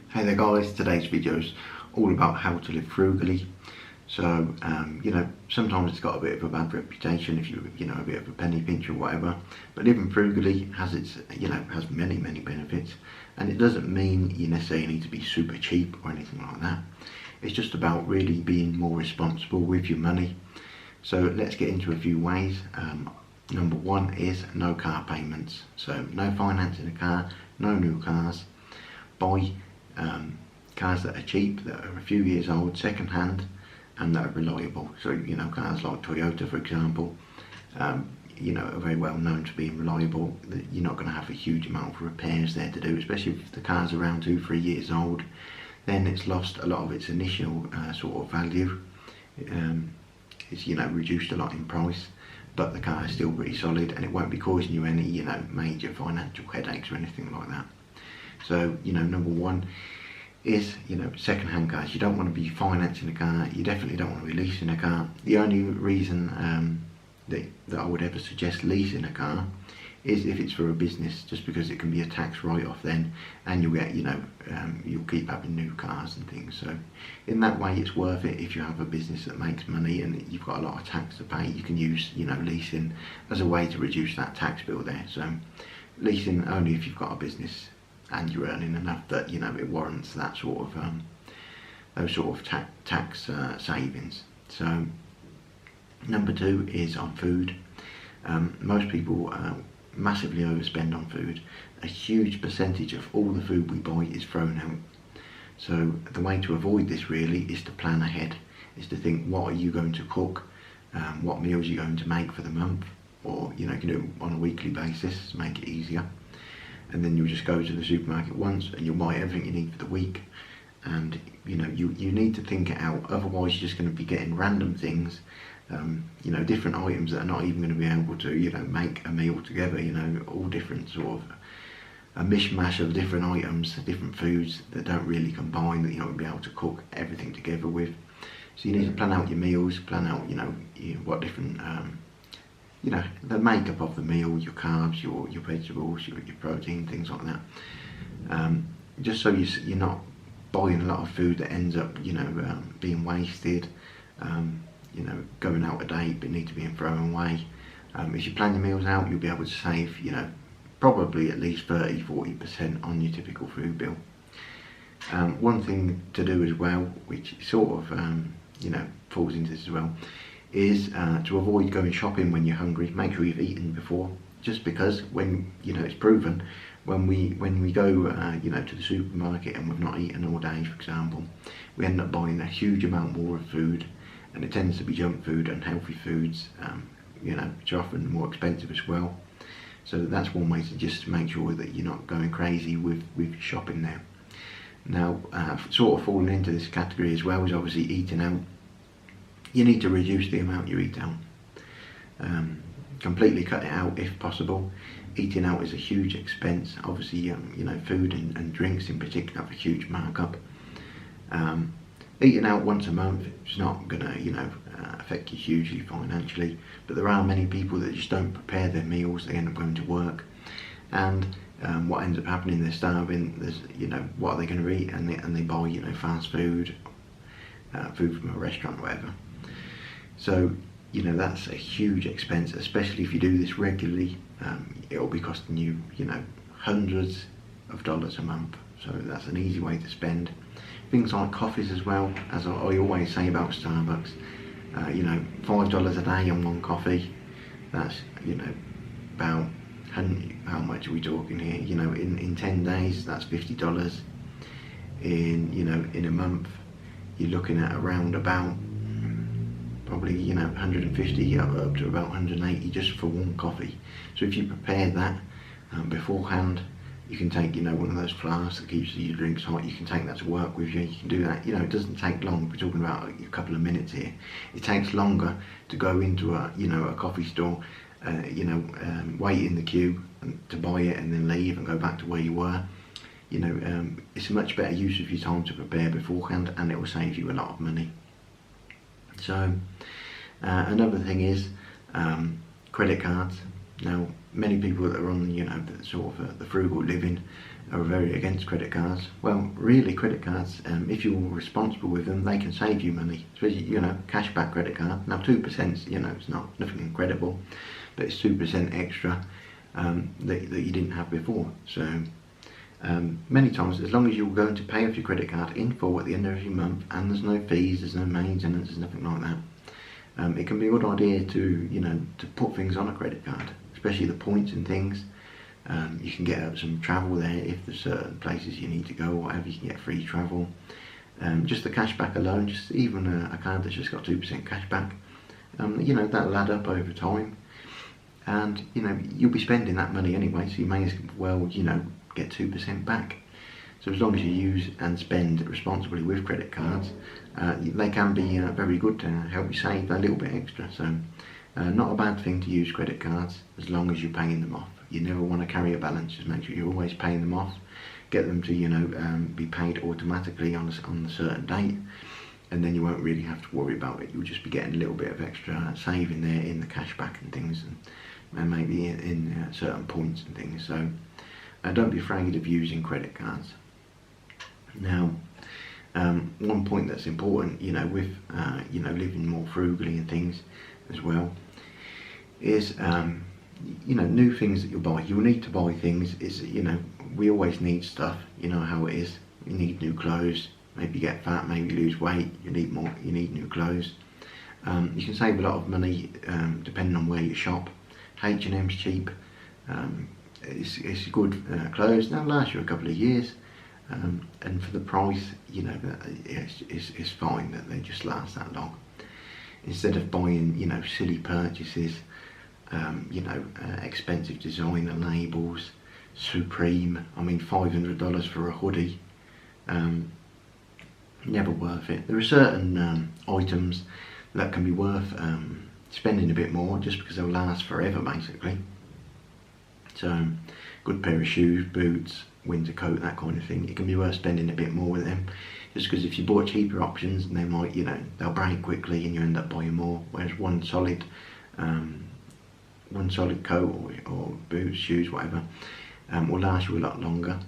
Hey there guys, today's video is all about how to live frugally. So, sometimes it's got a bit of a bad reputation if you're, a bit of a penny pincher or whatever. But living frugally has has many benefits. And it doesn't mean you necessarily need to be super cheap or anything like that. It's just about really being more responsible with your money. So let's get into a few ways. Number one is no car payments. So no financing a car, no new cars. Buy cars that are cheap, that are a few years old, second hand, and that are reliable. So cars like Toyota, for example, are very well known to being reliable. You're not going to have a huge amount of repairs there to do, especially if the car's around 2-3 years old. Then it's lost a lot of its initial sort of value. It's reduced a lot in price, but the car is still pretty solid, and it won't be causing you any major financial headaches or anything like that. So number one is second-hand cars. You don't want to be financing a car. You definitely don't want to be leasing a car. The only reason that I would ever suggest leasing a car is if it's for a business, just because it can be a tax write-off then, and you'll get you'll keep having new cars and things. So in that way it's worth it. If you have a business that makes money and you've got a lot of tax to pay, you can use leasing as a way to reduce that tax bill there. So leasing only if you've got a business and you're earning enough that it warrants that sort of those sort of tax savings. So number two is on food. Most people massively overspend on food. A huge percentage of all the food we buy is thrown out. So the way to avoid this really is to plan ahead, is to think, what are you going to cook, what meals you're going to make for the month, or you can do it on a weekly basis to make it easier. And then you'll just go to the supermarket once and you'll buy everything you need for the week. And you need to think it out, otherwise you're just going to be getting random things, different items that are not even going to be able to make a meal together. All different sort of a mishmash of different items, different foods that don't really combine, that you're not going to be able to cook everything together with. So you need to plan out your meals, plan out what different the makeup of the meal, your carbs, your vegetables, your protein, things like that. Just so you're not buying a lot of food that ends up being wasted, going out of date but need to be thrown away. If you plan your meals out, you'll be able to save probably at least 30-40% on your typical food bill. One thing to do as well, which sort of falls into this as well, is to avoid going shopping when you're hungry. Make sure you've eaten before, just because when it's proven, when we go to the supermarket and we've not eaten all day, for example, we end up buying a huge amount more of food, and it tends to be junk food, unhealthy foods, which are often more expensive as well. So that's one way to just make sure that you're not going crazy with shopping there. Now, sort of falling into this category as well is obviously eating out. You need to reduce the amount you eat out. Completely cut it out if possible. Eating out is a huge expense. Obviously, food and drinks in particular have a huge markup. Eating out once a month is not going to, affect you hugely financially, but there are many people that just don't prepare their meals. They end up going to work, and what ends up happening, they're starving. There's, what are they going to eat? And they buy, fast food, food from a restaurant or whatever. So, that's a huge expense, especially if you do this regularly. It'll be costing you, hundreds of dollars a month. So that's an easy way to spend. Things like coffees as well, as I always say about Starbucks, $5 a day on one coffee. That's, about, how much are we talking here? In 10 days, that's $50. In a month, you're looking at around about probably 150 up to about 180 just for one coffee. So if you prepare that beforehand, you can take one of those flasks that keeps your drinks hot. You can take that to work with you. You can do that. It doesn't take long. We're talking about a couple of minutes here. It takes longer to go into a a coffee store, wait in the queue to buy it and then leave and go back to where you were. It's a much better use of your time to prepare beforehand, and it will save you a lot of money. So another thing is credit cards. Now, many people that are on the sort of the frugal living are very against credit cards. Well, really, credit cards, if you're responsible with them, they can save you money. Especially, cashback credit card. Now, 2%, it's not nothing incredible, but it's 2% extra that you didn't have before. So many times, as long as you're going to pay off your credit card in full at the end of every month, and there's no fees, there's no maintenance, there's nothing like that, it can be a good idea to put things on a credit card, especially the points and things. You can get some travel there if there's certain places you need to go or whatever. You can get free travel. Just the cashback alone, just even a card that's just got 2% cashback, that'll add up over time, and you'll be spending that money anyway, so you may as well get 2% back. So as long as you use and spend responsibly with credit cards, they can be very good to help you save a little bit extra. So not a bad thing to use credit cards as long as you're paying them off. You never want to carry a balance. Just make sure you're always paying them off. Get them to be paid automatically on a certain date, and then you won't really have to worry about it. You'll just be getting a little bit of extra saving there in the cashback and things, and maybe in certain points and things. So don't be afraid of using credit cards. Now, one point that's important, with living more frugally and things as well, is new things that you'll buy. You'll need to buy things. We always need stuff. You know how it is. You need new clothes. Maybe you get fat, maybe you lose weight. You need new clothes. You can save a lot of money depending on where you shop. H&M's cheap. It's good clothes. They'll last you a couple of years, and for the price, it's fine that they just last that long. Instead of buying silly purchases, expensive designer labels, Supreme. I mean, $500 for a hoodie. Never worth it. There are certain items that can be worth spending a bit more just because they'll last forever, basically. So, good pair of shoes, boots, winter coat, that kind of thing. It can be worth spending a bit more with them, just because if you bought cheaper options, they might, they'll break quickly and you end up buying more. Whereas one solid coat or boots, shoes, whatever, will last you a lot longer.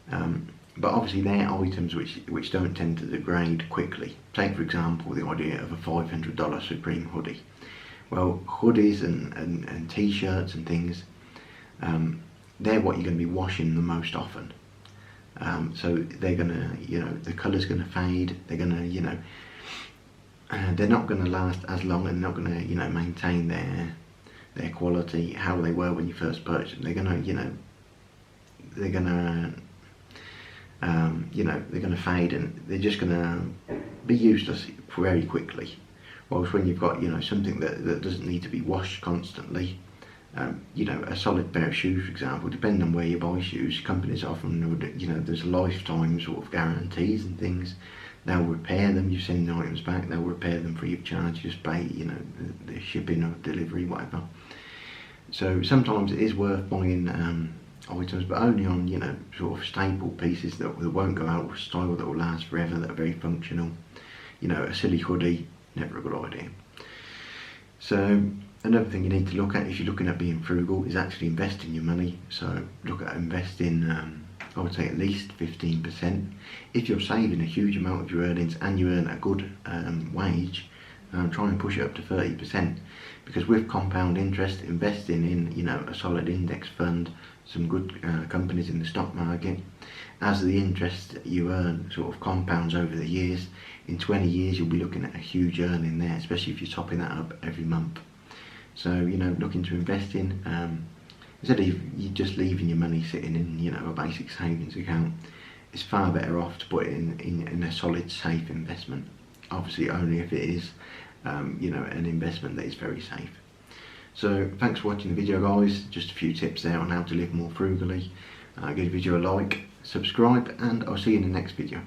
But obviously they're items which don't tend to degrade quickly. Take for example the idea of a $500 Supreme hoodie. Well, hoodies and t-shirts and things, they're what you're going to be washing the most often. So they're gonna, the colour's gonna fade. They're gonna, they're not gonna last as long, and not gonna, maintain their quality how they were when you first purchased them. They're gonna fade, and they're just gonna be useless very quickly. Whilst when you've got, something that doesn't need to be washed constantly, a solid pair of shoes, for example, depending on where you buy shoes, companies often, there's lifetime sort of guarantees and things. They'll repair them. You send the items back, they'll repair them free of charge. Just pay, the shipping or delivery, whatever. So sometimes it is worth buying items, but only on, sort of staple pieces that won't go out of style, that will last forever, that are very functional. A silly hoodie, never a good idea. So another thing you need to look at if you're looking at being frugal is actually investing your money. So look at investing, I would say at least 15%. If you're saving a huge amount of your earnings and you earn a good wage, try and push it up to 30%. Because with compound interest, investing in a solid index fund, some good companies in the stock market, as the interest you earn sort of compounds over the years, in 20 years you'll be looking at a huge earning there, especially if you're topping that up every month. So looking to invest in, instead of you just leaving your money sitting in a basic savings account, it's far better off to put it in a solid, safe investment. Obviously only if it is an investment that is very safe. So thanks for watching the video, guys. Just a few tips there on how to live more frugally. Give the video a like, subscribe, and I'll see you in the next video.